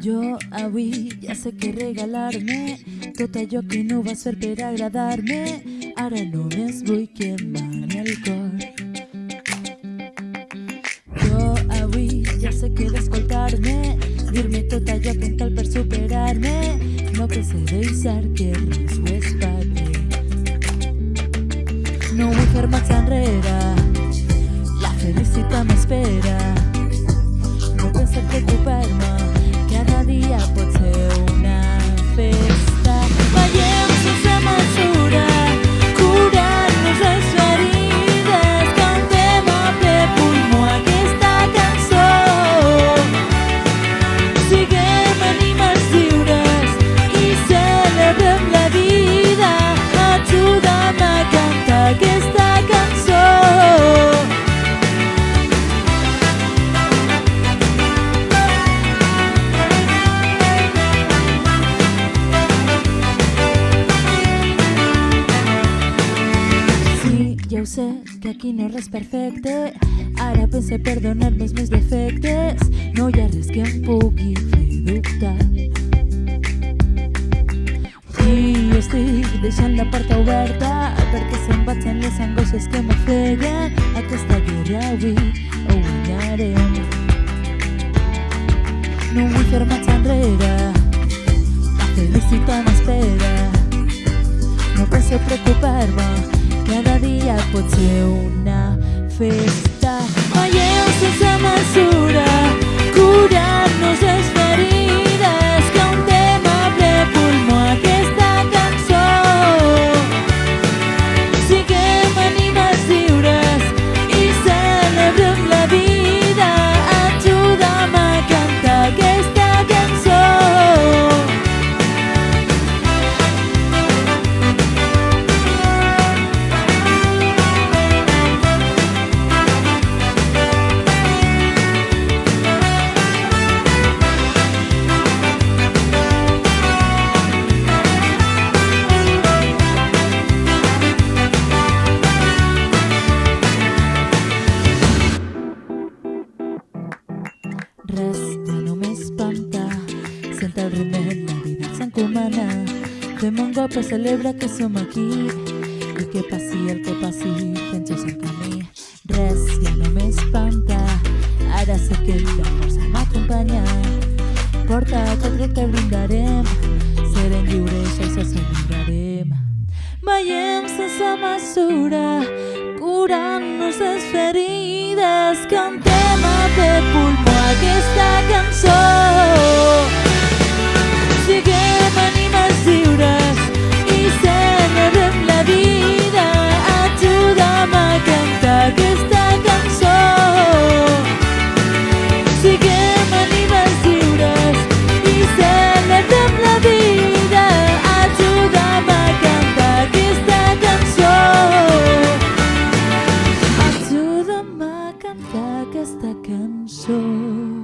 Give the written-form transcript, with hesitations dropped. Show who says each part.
Speaker 1: Jo avui ja sé què regalar-me, tot allò que no vas fer per agradar-me. Ara només vull que em mani el cor. Jo avui ja sé què d'escoltar-me, dir-me tot allò que em cal per superar-me. No pensé deixar que res ho espatlli. No vull fer marxa enrere, la felicitat m'espera. No penso preocupar-me, cada dia pot ser una festa. Ballem sense mesura, curant-nos les ferides, cantem a ple pulmó aquesta cançó. Siguem ànimes lliures i celebrem la vida. Ajuda'm a cantar aquesta cançó. Ja ho sé, que aquí no és res perfecte. Ara pense perdonar-me els meus defectes. No hi ha res que em pugui fer dubtar. I estic deixant la porta oberta, perquè se'n vagin les angoixes que m'ofeguen. Aquesta guerra avui ho guanyarem. No vull fer marxa enrere, la felicitat m'espera. No penso preocupar-me, cada dia pot ser una festa. Ballem sense mesura, curant-nos les ferides, cantem a ple pulmó aquesta cançó. Siguem ànimes lliures i celebrem la vida. Ajuda'm a cantar aquesta cançó. Res ja no m'espanta, sent el ritme, la vida s'encomana. Fem un cop per celebrar que som aquí, i que passi el que passi, fent just el camí. Res ja no m'espanta, ara sé que la força m'acompanya. Porta tot el que brindarem, serem lliures, això celebrarem. Ballem sense mesura, curant-nos les ferides, cantem a ple pulmó aquesta cançó. Siguem ànimes lliures i celebrem la vida. Ajuda'm a cantar aquesta cançó. Siguem ànimes lliures i celebrem la vida. Ajuda'm a cantar aquesta cançó. Ajuda'm a cantar aquesta cançó.